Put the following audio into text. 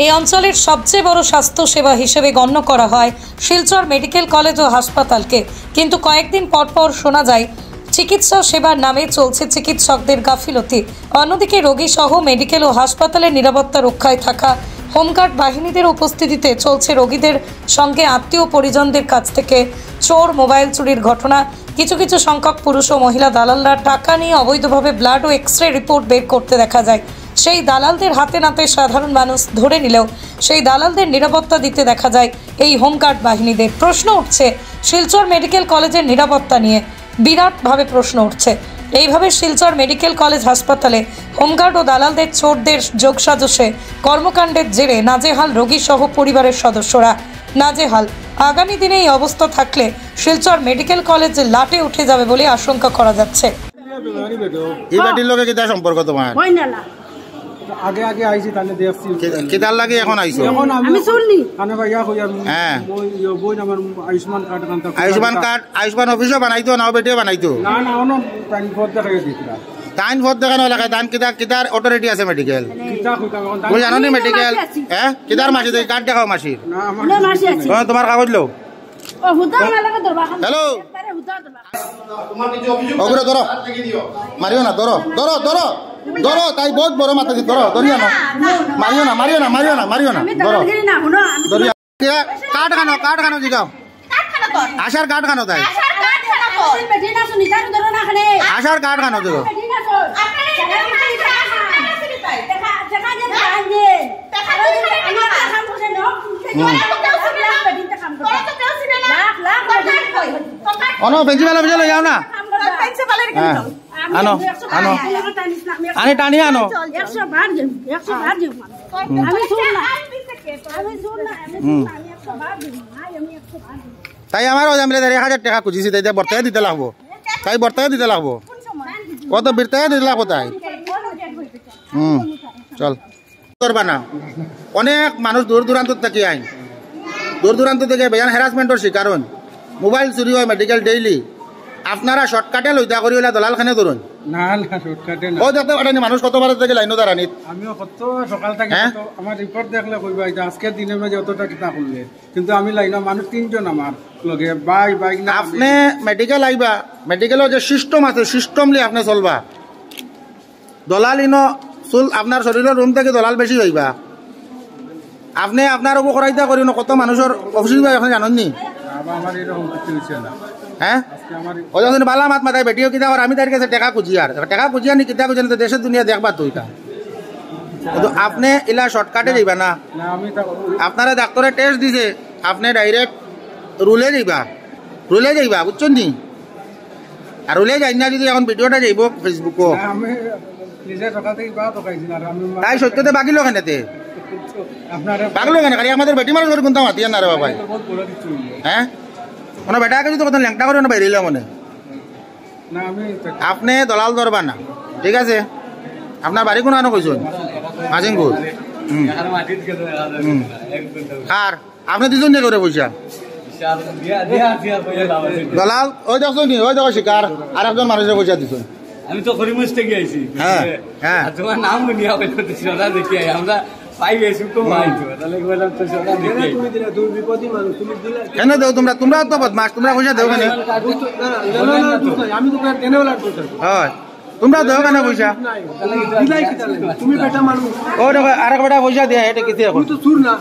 এই অঞ্চলের সবচেয়ে বড় স্বাস্থ্যসেবা হিসেবে গণ্য করা হয় শিলচর মেডিকেল কলেজ ও হাসপাতালকে, কিন্তু কয়েকদিন পরপর শোনা যায় চিকিৎসা সেবার নামে চলছে চিকিৎসকদের গাফিলতি। অন্যদিকে রোগী সহ মেডিকেল ও হাসপাতালের নিরাপত্তা রক্ষায় থাকা হোমগার্ড বাহিনীদের উপস্থিতিতে চলছে রোগীদের সঙ্গে আত্মীয় পরিজনদের কাছ থেকে চোর মোবাইল চুরির ঘটনা। কিছু কিছু সংখ্যক পুরুষ ও মহিলা দালালরা টাকা নিয়ে অবৈধভাবে ব্লাড ও এক্সরে রিপোর্ট বের করতে দেখা যায়। সেই দালালদের হাতে নাতে সাধারণ মানুষ ধরে নিলেও সেই দালালদের নিরাপত্তা দিতে দেখা যায় এই হোমগার্ড বাহিনীদের। প্রশ্ন উঠছে শিলচর মেডিকেল কলেজের নিরাপত্তা নিয়ে, বিরাটভাবে প্রশ্ন উঠছে। এইভাবে শিলচর মেডিকেল কলেজ হাসপাতালে হোমগার্ড ও দালালদের চোরদের যোগসাজশে কর্মকাণ্ডের জেরে নাজেহাল রোগী সহ পরিবারের সদস্যরা। নাজেহাল। আগামী দিনে এই অবস্থা থাকলে শিলচর মেডিকেল কলেজ লাটে উঠে যাবে বলে আশঙ্কা করা যাচ্ছে। এই বাটির লগে কিটা সম্পর্ক তোমার? আগে আগে আইছি তাহলে দেখছি কিটার লাগে এখন আইছো? এখন আমি শুননি কানে ভাইয়া কইয়া হ্যাঁ বই আমার আয়ুষ্মান কার্ড কান্তা আয়ুষ্মান অফিসও বানাইতো না বেটিও বানাইতো না না অন টাইম ফর দেখাই দিছিলা টাইম ফর দেখানো লাগে টাইম কিটার অথরিটি আছে মেডিকেল কিটা কইতা বল জানো নি মেডিকেল হ্যাঁ কিটার মাসি দেই কার্ড দেখাও মাসির না আমার মাসি আছে তোমার কাগজ লও ও হুদা লাগা দরবা হ্যালো তোমার কিছু অভিযোগ ওগুলো ধরো মারিও না ধরো ধরো ধরো ধরো তাই বহুত বড় মাথা দি ধরো ধরিয়া না মারিও না মারিও না মারিও না মারিও না ধরো ধরিয়া কার্ড খানো জিগাও আশার কার্ড খানো তাই আশার কার্ড খানো দিও অনো প্রিন্সিপাল অফিসে লই যাও না আনো আনো আনি টানি আনো তাই আমার 1000 টাকা খুঁজিছি তাই বর্তায় দিতে লাগবো তাই বর্তায় দিতে লাগবো কত বর্তায় দিতে লাগবো তাই চল করবা না অনেক মানুষ দূর দূরান্ত থেকে আইন দূর দূরান্ত থেকে বেজান হ্যারাসমেন্টর শিকার হন মোবাইল চুরি হয় মেডিকেল ডেইলি আপনারা শর্টকাটে লইতা করি হলে দলালখানে ধরুন না না শর্টকাটে না ও দেখতে পারেনি মানুষ কতবার থেকে লাইনও দাঁড়ানিত আমিও কত সকাল থেকে আমার রিপোর্ট দেখলে কইবা যে আজকে দিনের মাঝে অতটা কিতা করলে কিন্তু আমি লাইনা মানুষ 3 জন আমার লগে বাইক না আপনি মেডিকেল আইবা মেডিকেলের যে সিস্টেম আছে সিস্টেমলি আপনি চলবা দলালিনো চুল আপনার শরীরের রুম থেকে দলাল বেশি হইবা আপনি আপনার ওপর করাইতা করি কত মানুষের অফিস আপনি জানেননি আমার এরকম কিছু হচ্ছে না হ্যাঁ ও যখন বালা মাত মাথায় বেটিও কিনা আমি তার কাছে টাকা খুঁজি আর নি কিতা খুঁজি না দেশের দুনিয়া দেখবা তো এটা কিন্তু আপনি এলা শর্টকাটে যাইবা না আপনারা ডাক্তারে টেস্ট দিছে আপনি ডাইরেক্ট রুলে যাইবা বুঝছেন নি আর রুলে যাই না যদি এখন ভিডিওটা যাইব ফেসবুকও তাই সত্যতে বাকিল কেনেতে বাগলো কেন আমাদের বেটি মানুষ কোনটা মাতিয়া না রে বাবা হ্যাঁ কোনো বেটাকে যদি কত ল্যাংটা করে বাইরে মনে আপনি দলাল ধরবা না ঠিক আছে আপনার বাড়ি কোনো আনো কইছেন মাঝিংপুর আর আপনি দুজন নিয়ে করে পয়সা দলাল ওই দেখছেন নি ওই দেখো শিকার আর একজন মানুষের পয়সা দিচ্ছেন আমি তো করিমগঞ্জ থেকে আইছি হ্যাঁ হ্যাঁ তোমার নাম নিয়ে হবে সোজা দেখি আমরা পাই গেছি তো মাইতো তাহলে বললাম তো সোজা দেখি তুমি বিপদী মানুষ তুমি দিলা কেন দাও তোমরা তো বদমাশ তোমরা পয়সা দাও কেন আমি তো টেনে ওলা পয়সা হয় তোমরা দাও কেন পয়সা দিলাই কি তাহলে তুমি বেটা মানুষ ও দেখো আরেক বেটা পয়সা দেয়া এটা কিতে এখন তুই তো সুর না